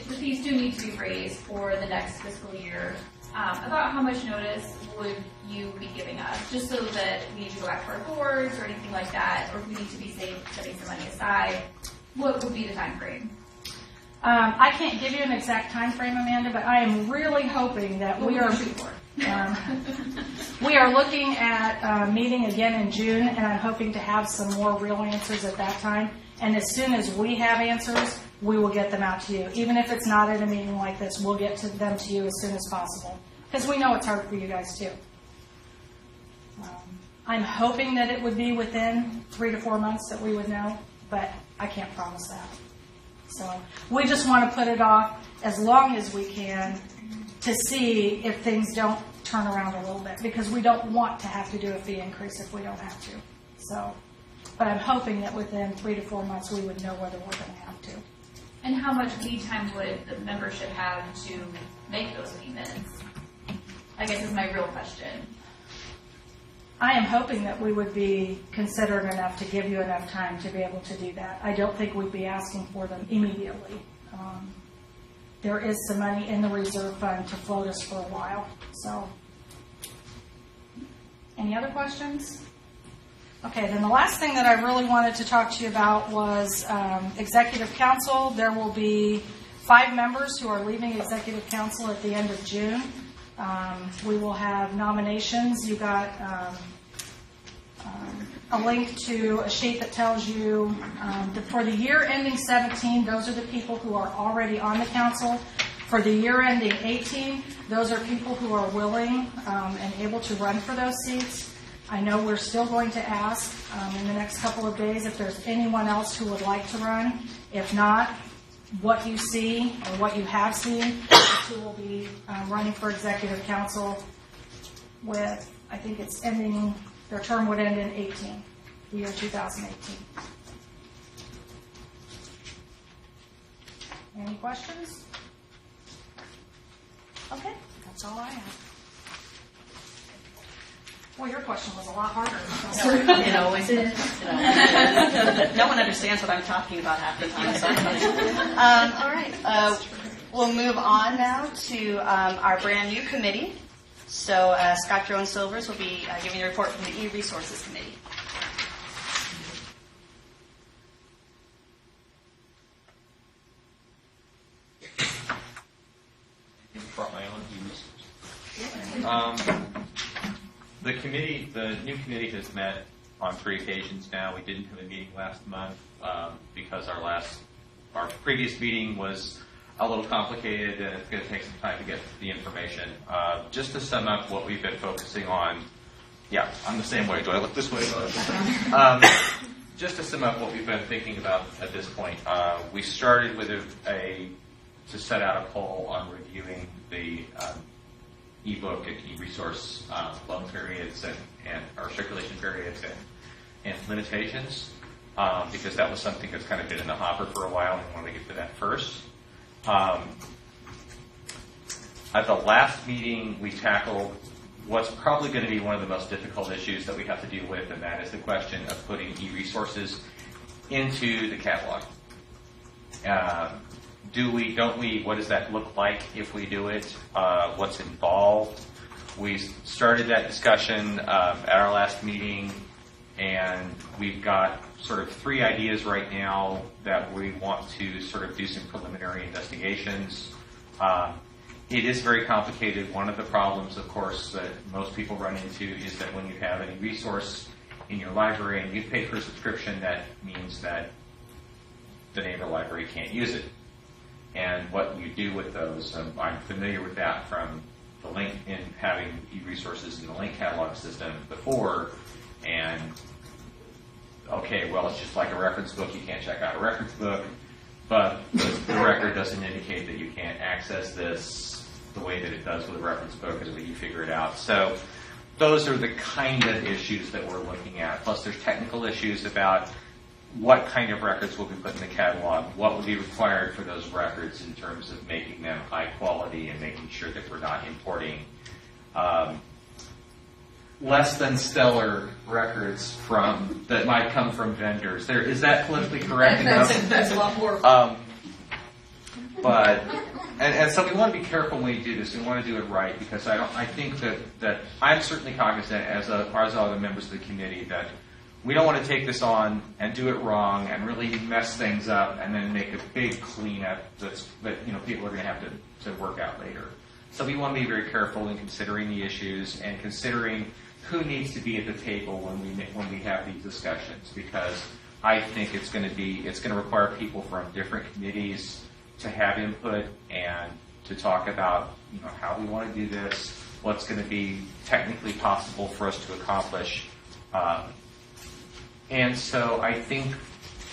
the fees do need to be raised for the next fiscal year, about how much notice would you be giving us, just so that we need to go back to our boards or anything like that, or if we need to be setting some money aside? What would be the time frame? I can't give you an exact time frame, Amanda, but I am really hoping that we are. We are looking at meeting again in June, and I'm hoping to have some more real answers at that time. And as soon as we have answers, we will get them out to you. Even if it's not at a meeting like this, we'll get them to you as soon as possible. Because we know it's hard for you guys too. I'm hoping that it would be within 3 to 4 months that we would know, but I can't promise that. So we just want to put it off as long as we can to see if things don't turn around a little bit, because we don't want to have to do a fee increase if we don't have to. So, but I'm hoping that within 3 to 4 months we would know whether we're going to have to. And how much lead time would the membership have to make those payments? I guess is my real question. I am hoping that we would be considerate enough to give you enough time to be able to do that. I don't think we'd be asking for them immediately. There is some money in the reserve fund to float us for a while. So, any other questions? Okay, then the last thing that I really wanted to talk to you about was Executive Council. There will be 5 members who are leaving Executive Council at the end of June. We will have nominations. You got a link to a sheet that tells you for the year ending 17, those are the people who are already on the council. For the year ending 18, those are people who are willing and able to run for those seats. I know we're still going to ask in the next couple of days if there's anyone else who would like to run. If not, what you see or what you have seen, who will be running for Executive Council with, I think it's ending, their term would end in 18, the year 2018. Any questions? Okay, that's all I have. Well, your question was a lot harder. It always is. No one understands what I'm talking about half the time. So. All right. We'll move on now to our brand new committee. So Scott Drone-Silvers will be giving a report from the E-Resources Committee. Brought my own The new committee has met on 3 occasions now. We didn't have a meeting last month because our previous meeting was a little complicated and it's going to take some time to get the information. Just to sum up what we've been focusing on, yeah, I'm the same way. Do I look this way? Just to sum up what we've been thinking about at this point, we started with to set out a poll on reviewing the e-book and e-resource loan periods and our circulation periods and limitations, because that was something that's kind of been in the hopper for a while, and we wanted to get to that first. At the last meeting, we tackled what's probably going to be one of the most difficult issues that we have to deal with, and that is the question of putting e-resources into the catalog. Do we, don't we, what does that look like if we do it? What's involved? We started that discussion at our last meeting, and we've got sort of 3 ideas right now that we want to sort of do some preliminary investigations. It is very complicated. One of the problems, of course, that most people run into is that when you have any resource in your library and you've paid for a subscription, that means that the neighbor library can't use it. And what you do with those, I'm familiar with that from the link in having e-resources in the link catalog system before, and okay, well, it's just like a reference book. You can't check out a reference book, but the record doesn't indicate that you can't access this the way that it does with a reference book as you figure it out. So those are the kind of issues that we're looking at. Plus there's technical issues about what kind of records will be put in the catalog, what would be required for those records in terms of making them high quality and making sure that we're not importing less than stellar records that might come from vendors. Is that politically correct enough? That's a lot more. And so we want to be careful when we do this. We want to do it right, because I think that I'm certainly cognizant, as are the members of the committee, that we don't want to take this on and do it wrong and really mess things up and then make a big cleanup that people are going to have to work out later. So we want to be very careful in considering the issues and considering who needs to be at the table when we have these discussions, because I think it's going to require people from different committees to have input and to talk about how we want to do this, what's going to be technically possible for us to accomplish. And so I think,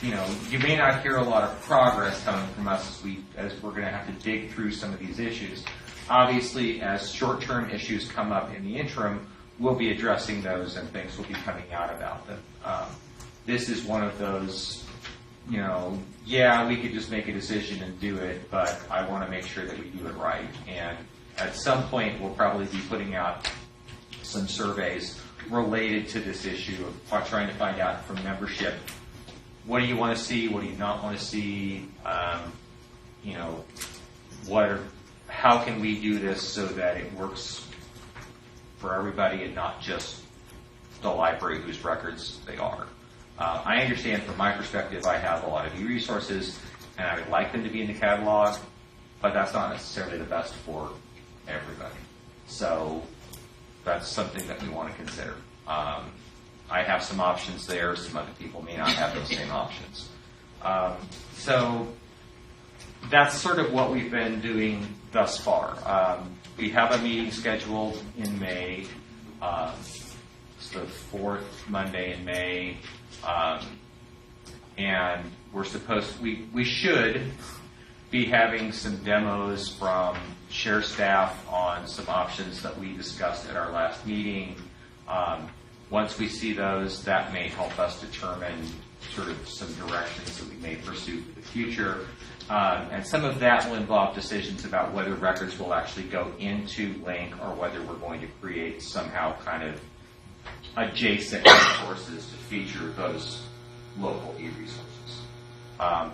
you may not hear a lot of progress coming from us as we're going to have to dig through some of these issues. Obviously, as short-term issues come up in the interim, we'll be addressing those and things will be coming out about them. This is one of those, we could just make a decision and do it, but I want to make sure that we do it right. And at some point, we'll probably be putting out some surveys related to this issue of trying to find out from membership, what do you want to see, what do you not want to see, how can we do this so that it works for everybody and not just the library whose records they are. I understand from my perspective, I have a lot of e-resources and I would like them to be in the catalog, but that's not necessarily the best for everybody. So that's something that we want to consider. I have some options there. Some other people may not have those same options. So that's sort of what we've been doing thus far. We have a meeting scheduled in May. It's the fourth Monday in May. And we should be having some demos from share staff on some options that we discussed at our last meeting. Once we see those, that may help us determine sort of some directions that we may pursue for the future. And some of that will involve decisions about whether records will actually go into LINK or whether we're going to create somehow kind of adjacent resources to feature those local e-resources.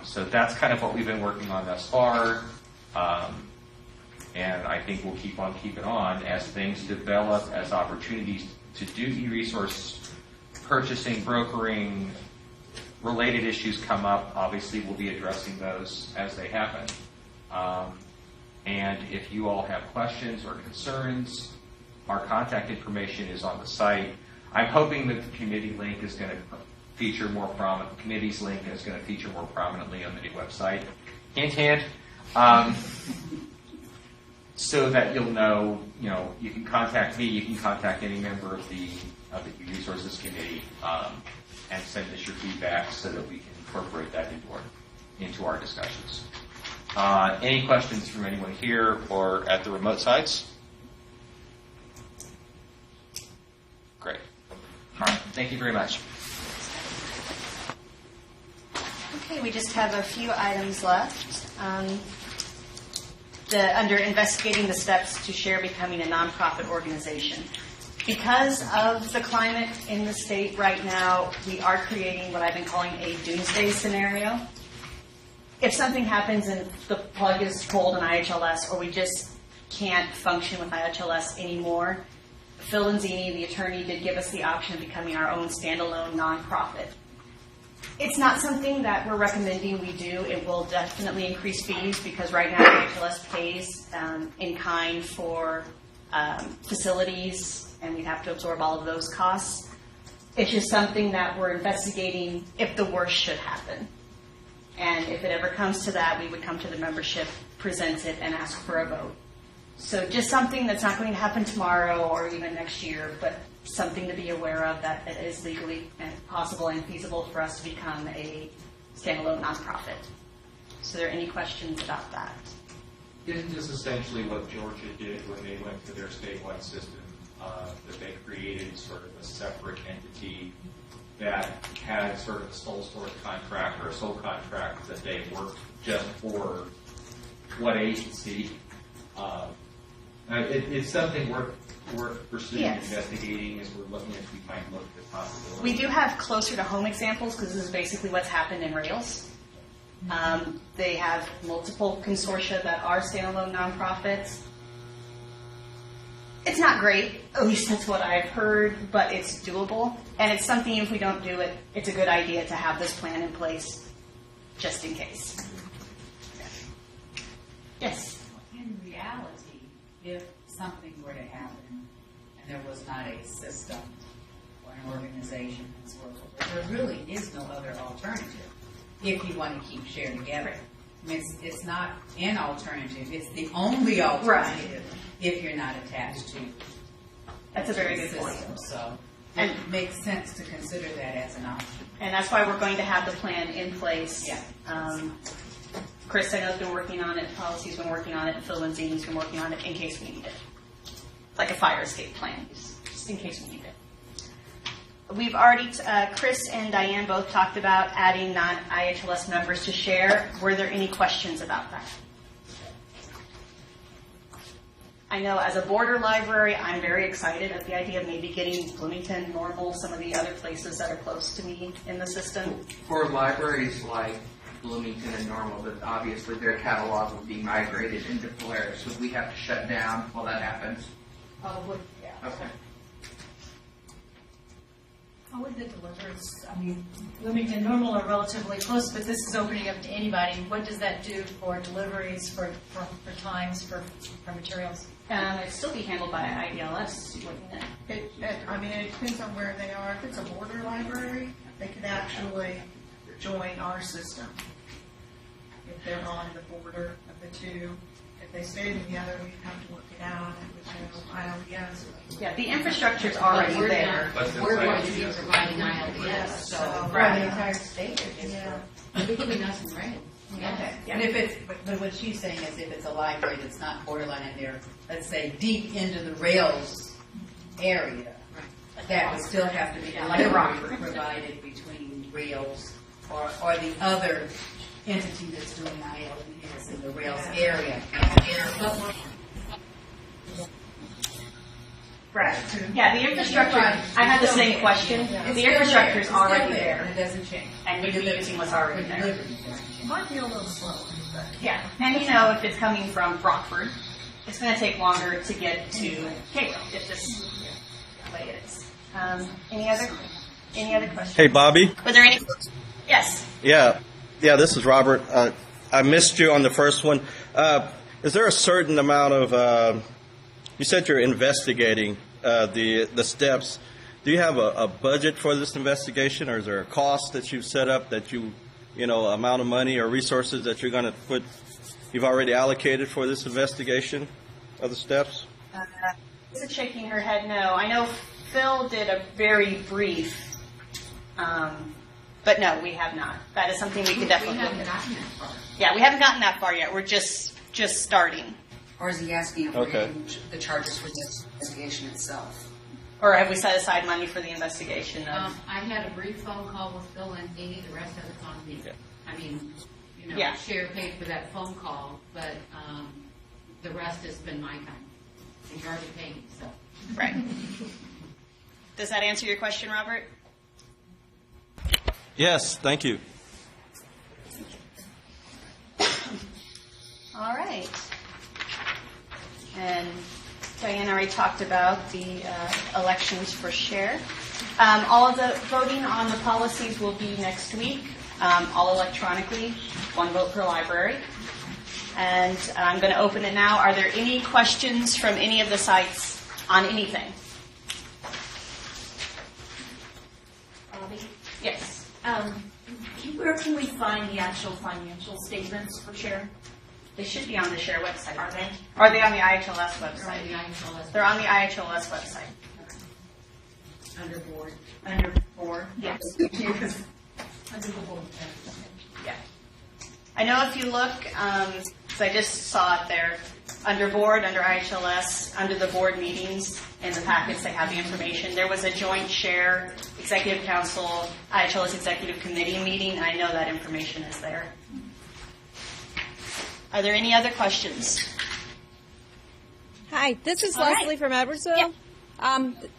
So that's kind of what we've been working on thus far. And I think we'll keep on keeping on as things develop, as opportunities to do e-resource purchasing, brokering, related issues come up. Obviously, we'll be addressing those as they happen. And if you all have questions or concerns, our contact information is on the site. I'm hoping that the committee link is going to feature more prominent. Committee's link is going to feature more prominently on the new website. Hint, hint. So that you'll know, you can contact me, you can contact any member of the resources committee, and send us your feedback so that we can incorporate that into our discussions. Any questions from anyone here or at the remote sites? Great. All right. Thank you very much. Okay, we just have a few items left. Under investigating the steps to share becoming a nonprofit organization. Because of the climate in the state right now, we are creating what I've been calling a doomsday scenario. If something happens and the plug is pulled in IHLS, or we just can't function with IHLS anymore, Phil Lanzini, the attorney, did give us the option of becoming our own standalone nonprofit. It's not something that we're recommending we do. It will definitely increase fees because right now IHLS pays in kind for facilities, and we have to absorb all of those costs. It's just something that we're investigating if the worst should happen. And if it ever comes to that, we would come to the membership, present it, and ask for a vote. So just something that's not going to happen tomorrow or even next year, but something to be aware of that it is legally possible and feasible for us to become a standalone nonprofit. So are there any questions about that? Isn't this essentially what Georgia did when they went to their statewide system, that they created sort of a separate entity that had sort of a sole source contract or a sole contract that they worked just for what agency? It's something worth pursuing, yes, investigating as we're looking at, we might look at possibilities. We do have closer to home examples because this is basically what's happened in Rails. They have multiple consortia that are standalone nonprofits. It's not great, at least that's what I've heard, but it's doable. And it's something, if we don't do it, it's a good idea to have this plan in place just in case. Yes? In reality, if something were to happen and there was not a system or an organization that's workable, there really is no other alternative if you want to keep share together. I mean, it's not an alternative, it's the only alternative if you're not attached to. That's a very good point. So it makes sense to consider that as an option. And that's why we're going to have the plan in place. Yeah. Chris, I know, has been working on it, Policy's been working on it, and Phil Lindsay's been working on it in case we need it. Like a fire escape plan, just in case we need it. We've already, Chris and Diane both talked about adding non-IHLS members to share. Were there any questions about that? I know as a border library, I'm very excited at the idea of maybe getting Bloomington, Normal, some of the other places that are close to me in the system. For libraries like Bloomington and Normal, that obviously their catalog would be migrated into Polaris. Would we have to shut down while that happens? Probably, yeah. Okay. How would the deliverers, I mean, Bloomington Normal are relatively close, but this is opening up to anybody. What does that do for deliveries, for times, for materials? It'd still be handled by IDLS, wouldn't it? I mean, it depends on where they are. If it's a border library, they could actually join our system if they're on the border of the two. If they stayed in the other, we'd have to work it out. It would handle ILDS. Yeah, the infrastructure's already there. We're going to be providing ILDS, so for the entire state, between us and Reagan. Okay. And if it's, but what she's saying is if it's a library that's not borderline and they're, let's say, deep into the rails area, that would still have to be like a Rockford provided between rails or the other entity that's doing ILDS in the rails area. Right. Yeah, the infrastructure, I had the same question. The infrastructure is already there. It doesn't change. And we'd be using what's already there. Might be a little slow. Yeah, and if it's coming from Rockford, it's going to take longer to get to Cairo. It's just the way it is. Any other questions? Hey, Bobby. Was there any? Yes. Yeah, this is Robert. I missed you on the first one. Is there a certain amount of, you said you're investigating the steps. Do you have a budget for this investigation, or is there a cost that you've set up that amount of money or resources that you're going to put, you've already allocated for this investigation of the steps? Lisa shaking her head no. I know Phil did a very brief, but no, we have not. That is something we could definitely look at. Yeah, we haven't gotten that far yet. We're just starting. Or is he asking if we're getting the charges for the investigation itself? Or have we set aside money for the investigation? I had a brief phone call with Phil Lindsay. The rest of it's on me. I mean, Share paid for that phone call, but the rest has been my time. And you're already paying, so. Right. Does that answer your question, Robert? Yes, thank you. All right. And Diane already talked about the elections for share. All of the voting on the policies will be next week, all electronically, one vote per library. And I'm going to open it now. Are there any questions from any of the sites on anything? Bobby? Yes. Where can we find the actual financial statements for share? They should be on the share website. Are they? Are they on the IHLS website? They're on the IHLS. They're on the IHLS website. Under board. Under board? Yes. Under the board. Yeah. I know if you look, because I just saw it there, under board, under IHLS, under the board meetings, in the packets they have the information. There was a joint share executive council, IHLS executive committee meeting, and I know that information is there. Are there any other questions? Hi, this is All Leslie right. from Edwardsville.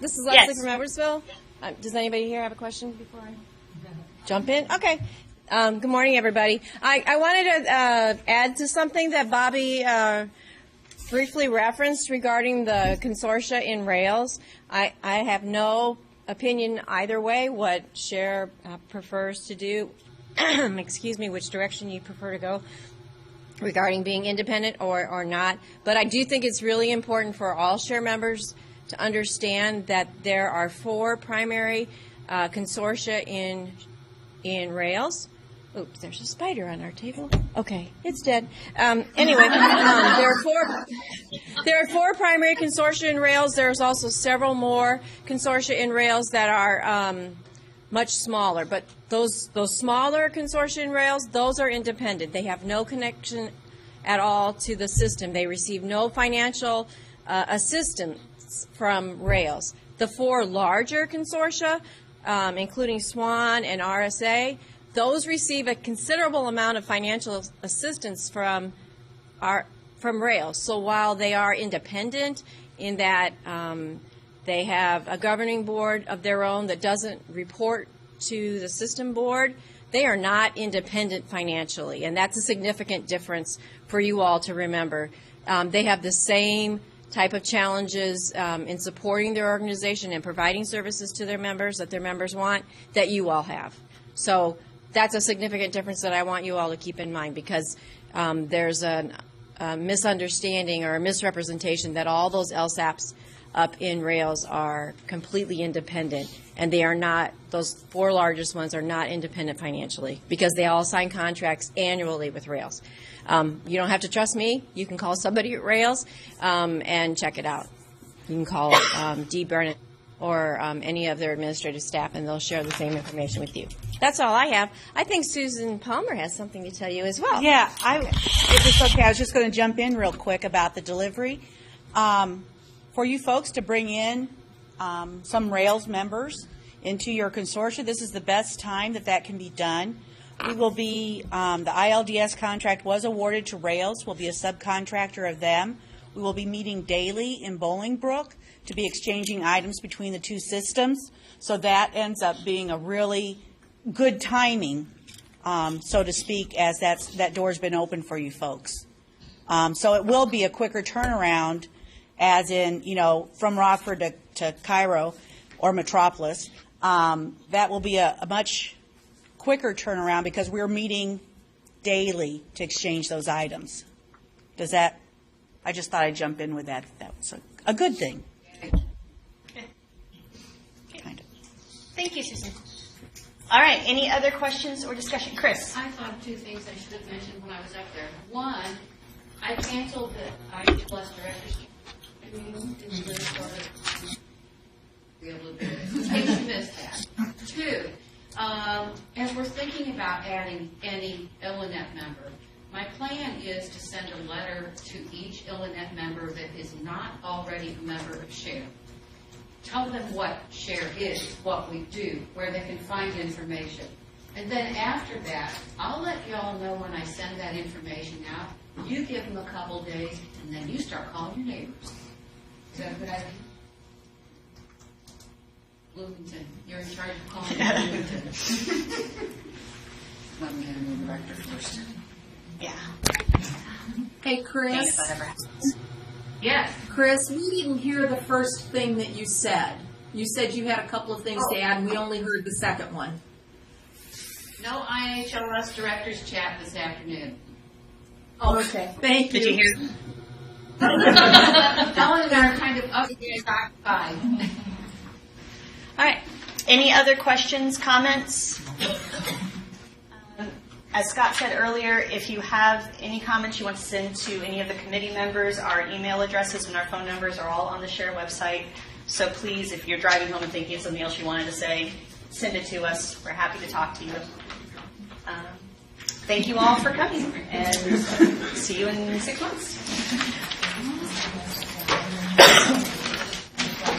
This is Leslie from Edwardsville. Does anybody here have a question before I jump in? Okay. Good morning, everybody. I wanted to add to something that Bobby briefly referenced regarding the consortia in Rails. I have no opinion either way what SHARE prefers to do. Excuse me, which direction you prefer to go. regarding being independent or not. But I do think it's really important for all share members to understand that there are 4 primary consortia in Rails. Oops, there's a spider on our table. Okay, it's dead. Anyway, there are 4 primary consortia in Rails. There's also several more consortia in Rails that are much smaller. But those smaller consortia in Rails, those are independent. They have no connection at all to the system. They receive no financial assistance from Rails. The 4 larger consortia, including SWAN and RSA, those receive a considerable amount of financial assistance from Rails. So while they are independent in that they have a governing board of their own that doesn't report to the system board, they are not independent financially, and that's a significant difference for you all to remember. They have the same type of challenges in supporting their organization and providing services to their members that their members want that you all have. So that's a significant difference that I want you all to keep in mind, because there's a misunderstanding or a misrepresentation that all those LSAPs up in Rails are completely independent, and they are not. Those 4 largest ones are not independent financially because they all sign contracts annually with Rails. You don't have to trust me. You can call somebody at Rails and check it out. You can call Dee Burnett or any of their administrative staff, and they'll share the same information with you. That's all I have. I think Susan Palmer has something to tell you as well. Yeah, if it's okay, I was just going to jump in real quick about the delivery. For you folks to bring in some Rails members into your consortia, this is the best time that can be done. We will be, the ILDS contract was awarded to Rails. We'll be a subcontractor of them. We will be meeting daily in Bolingbrook to be exchanging items between the 2 systems. So that ends up being a really good timing, so to speak, as that door's been open for you folks. So it will be a quicker turnaround, as in, from Rockford to Cairo or Metropolis. That will be a much quicker turnaround because we're meeting daily to exchange those items. I just thought I'd jump in with that. That was a good thing. Kind of. Thank you, Susan. All right, any other questions or discussion? Chris? I thought of 2 things I should have mentioned when I was up there. One, I canceled the IT Plus directors meeting. Be able to do it. In case you missed that. 2, as we're thinking about adding any ILLINET member, my plan is to send a letter to each ILLINET member that is not already a member of SHARE. Tell them what SHARE is, what we do, where they can find information. And then after that, I'll let you all know when I send that information out. You give them a couple days, and then you start calling your neighbors. Is that a good idea? Bloomington, you're in charge of calling Bloomington. Let me get a new director first. Yeah. Hey, Chris. Yes. Chris, we didn't hear the first thing that you said. You said you had a couple of things to add, and we only heard the second one. No IHLS directors chat this afternoon. Oh, okay. Thank you. Did you hear? Ellen and I are kind of occupied. All right. Any other questions, comments? As Scott said earlier, if you have any comments you want to send to any of the committee members, our email addresses and our phone numbers are all on the SHARE website. So please, if you're driving home and thinking of something else you wanted to say, send it to us. We're happy to talk to you. Thank you all for coming, and see you in 6 months.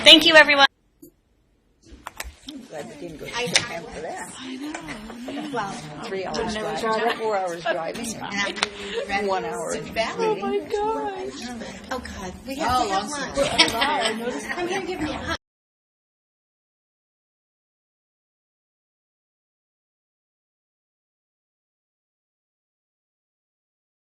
Thank you, everyone. Glad we didn't go to camp for that. I know. Well, 3 hours driving, 4 hours driving, 1 hour meeting. Oh my gosh. Oh God. We have to have lunch. Come here and give me a hug.